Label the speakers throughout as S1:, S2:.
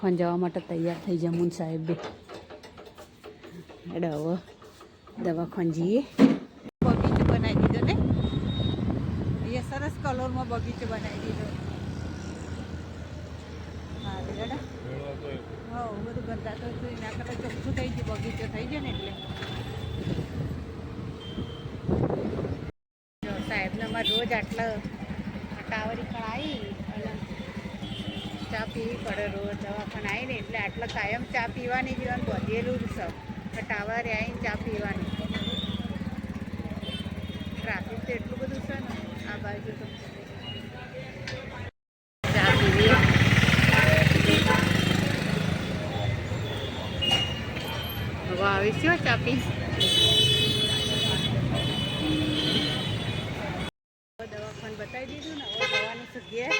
S1: દવાખાને જવા માટે તૈયાર થઈ જમુન સાહેબ બી એટલે હવે દવાખાને જઈએ. બગીચો બનાવી દીધો ને, અહીંયા સરસ કલરમાં બગીચો બનાવી દીધો. હા બેડા હા બધું ગંદા તો એના કરતાં ચોખ્ખું થઈ ગયું, બગીચો થઈ ગયો ને એટલે. સાહેબને અમારે રોજ આટલા ટાવરી પણ આવી અને ચા પીવી પડે રોજ દવાખાને આવીને, એટલે આટલા કાયમ ચા પીવાની જીવન બધેલું જ સર ટાવરે આવીને ચા પીવાની. ટ્રાફિક તો એટલું બધું છે ને આ બાજુ તો. ચા પીવી હવે આવીશું ચા પી. દવાખાને બતાવી દીધું ને, હવે જવાનું છે ઘેર.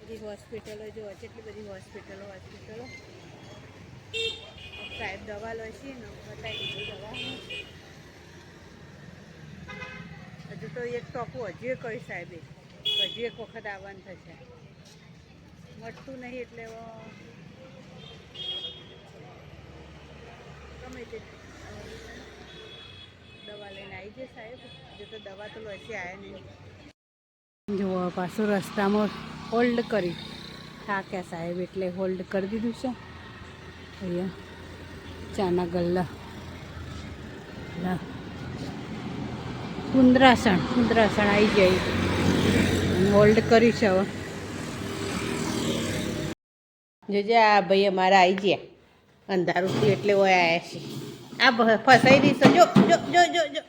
S1: બધી હોસ્પિટલો જો કેટલી બધી હોસ્પિટલો સાહેબ દવા લેશે ને બતાવી દીધું દવા. હજુ તો એક ટોપું હજુ કહ્યું સાહેબે, હજુ એક વખત આવવાનું થશે, મળતું નહીં એટલે ગમે તે દવા લઈને આવી જાય સાહેબ. હજુ તો દવા તો લેશે આવ્યા નહીં. જુઓ પાછું રસ્તામાં હોલ્ડ કરી થાક્યા સાહેબ એટલે હોલ્ડ કરી દીધું છે. અહીંયા ચાના ગલ્લા કુંદરાસણ આવી જાય હોલ્ડ કર્યું છે. હવે જોજે આ ભાઈ અમારા આવી ગયા અંધારું થયું એટલે હોય આવ્યા છે. આ ફસાઈ દઈશ જો જો જો જો જો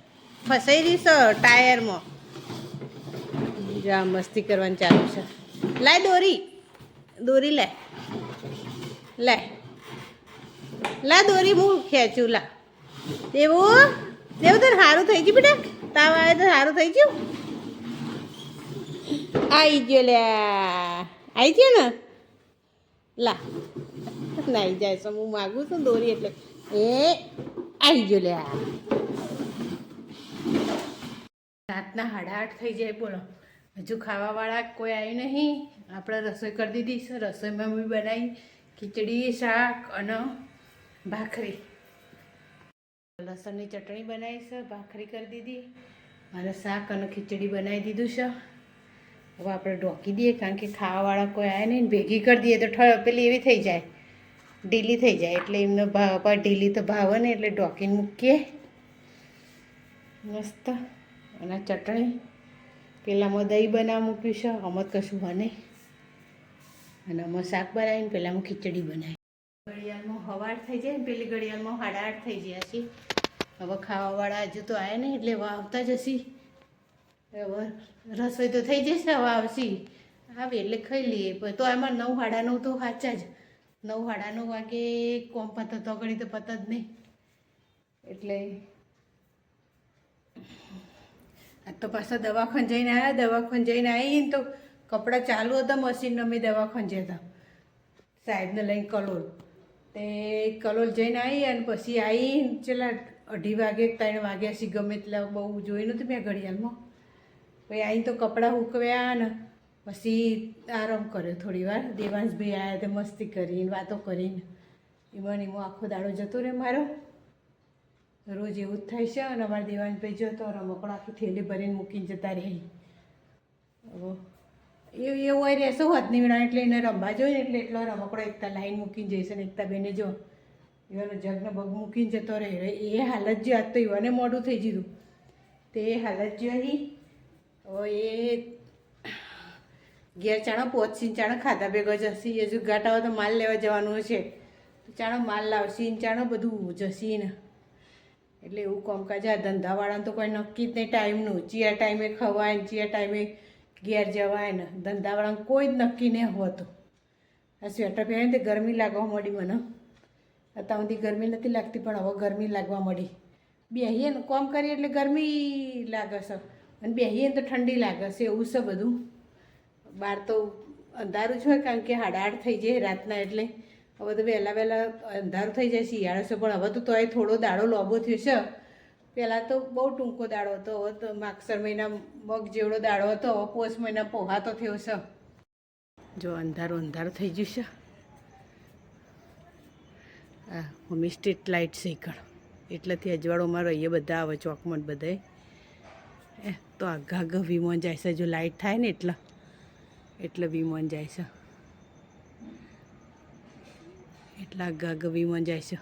S1: ફસાઈ દઈશ ટાયરમાં. જા મસ્તી કરવાની ચાલુ છે. લાય દોરી લે દોરી હું ખેંચું. દેવું તને સારું થઈ ગયું બેટા, તાવ આવે તો સારું થઈ ગયું. આવી ગયો આવી ગયો ને નાઈ જાય છે. હું માગું છું દોરી એટલે આવી ગયો રાતના 8:30 થઈ જાય. બોલો હજુ ખાવાવાળા કોઈ આવ્યું નહીં. આપણે રસોઈ કરી દીધી છે. રસોઈમાં બી બનાવી ખીચડી, શાક અને ભાખરી. લસણની ચટણી બનાવી છે, ભાખરી કરી દીધી અને શાક અને ખીચડી બનાવી દીધું છે. હવે આપણે ઢોકી દઈએ કારણ કે ખાવાવાળા કોઈ આવે નહીં. ભેગી કરી દઈએ તો પેલી એવી થઈ જાય, ઢીલી થઈ જાય. એટલે એમને ઢીલી તો ભાવે ને એટલે ઢોકીને મૂકીએ મસ્ત. અને ચટણી પેલામાં દહીં બનાવવા મૂક્યું છે, આમાં કશું બને. અને આમાં શાક બનાવીને પેલામાં ખીચડી બનાવી. ઘડિયાળમાં સવાર થઈ જાય ને પેલી ઘડિયાળમાં 8:30 થઈ ગયા છે. હવે ખાવાવાળા હજુ તો આવ્યા નહીં એટલે હવે આવતા જશે. હવે રસોઈ તો થઈ જશે, હવે આવશે. આવે એટલે ખાઈ લઈએ. તો એમાં 9, 9:30 તો સાચા જ 9, 9:30 વાગે કોમ પતો ઘડી તો પત જ નહીં. એટલે આ તો પાછા દવાખાને જઈને આવ્યા. દવાખાને જઈને આવીને તો કપડાં ચાલુ હતા મશીનનો. મેં દવાખાને જતા સાહેબને લઈને કલોલ જઈને આવી અને પછી આવીને ચેલા 2:30 વાગે 3 વાગ્યા સી ગમે એટલે બહુ જોઈ નહોતું મેં ઘડિયાળમાં. પછી આવીને તો કપડાં સૂકવ્યા ને પછી આરામ કર્યો થોડી વાર. દેવાંશભાઈ આવ્યા તે મસ્તી કરીને વાતો કરીને એમાં આખો દાડો જતો રહે મારો. રોજ એવું જ થાય છે. અને અમારા દેવાંશભાઈ જતો રમકડો આખી થેલી ભરીને મૂકીને જતા રહે. હવે એવું હોય રહેશે હોત નહીં વિના એટલે એને રમવા જોઈએ ને એટલે એટલો રમકડો એકતા લાઈન મૂકીને જઈશે ને એકતા બેને જો એવાનો જગને પગ મૂકીને જતો રહે. એ હાલત જો આજ તો એવાને મોડું થઈ ગયું તે એ હાલત જો અહીં. હવે એ ઘેર ચાણો પહોંચીને ચાણો ખાધા ભેગો જશે. એ જો ઘાટા હોય તો માલ લેવા જવાનું છે તો ચાણો માલ લાવશે ને ચાણો બધું જશે ને. એટલે એવું કામકાજ આ ધંધાવાળાને તો કોઈ નક્કી જ નહીં ટાઈમનું. ચિયા ટાઈમે ખવાય ને ચિયા ટાઈમે ઘેર જવાય ને. ધંધાવાળાને કોઈ જ નક્કી નહીં હોતું. આ સ્વેટર પહેરીને તે ગરમી લાગવા માંડી મને. અત્યાર સુધી ગરમી નથી લાગતી પણ હવે ગરમી લાગવા માંડી. બેહીએ ને કામ કરીએ એટલે ગરમી લાગે છે અને બેહીએ ને તો ઠંડી લાગે છે. એવું છે બધું. બહાર તો અંધારું જ હોય કારણ કે 8:30 થઈ જાય રાતના. એટલે હવે તો વહેલા અંધારું થઈ જાય. શિયાળો છે પણ હવે તો તોય થોડો દાડો લાંબો થયો છે. પહેલાં તો બહુ ટૂંકો દાડો હતો. હવે તો માગસર મહિના મગ જેવડો દાડો હતો. હવે પોષ મહિના પોહાતો થયો છે. જો અંધારું થઈ ગયું છે. આ મમ્મી સ્ટ્રીટ લાઇટ શીખણ એટલેથી અજવાળોમાં રહીએ બધા આવે ચોકમાં બધાય તો આઘા આઘા વિમોન જાય છે જો લાઇટ થાય ને એટલે વિમોન જાય છે એટલા આઘા આઘા વિમોન જાય છે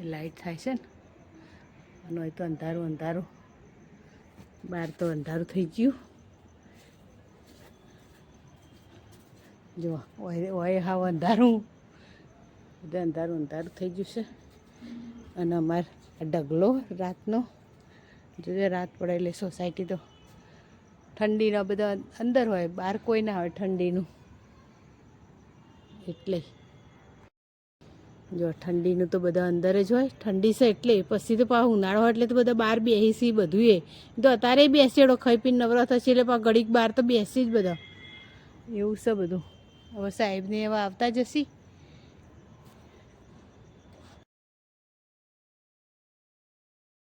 S1: લાઇટ થાય છે ને અને હોય તો અંધારું અંધારું બહાર તો અંધારું થઈ ગયું જો ઓય હાવ અંધારું બધે અંધારું અંધારું થઈ ગયું છે અને અમારે આ ઢગલો રાતનો જોજે રાત પડે એટલે સોસાયટી તો ઠંડીના બધા અંદર હોય બહાર કોઈ ના હોય ઠંડીનું એટલે જો ઠંડીનું તો બધા અંદર જ હોય ઠંડી છે એટલે પછી તો પાછું ઉનાળો હોય એટલે તો બધા બહાર બેસી બધું એ તો અત્યારે બેસેડો ખાઈ પીને નવરા થશે એટલે પાછું ઘડીક બહાર તો બેસી જ બધા એવું છે બધું હવે સાહેબને એવા આવતા જશી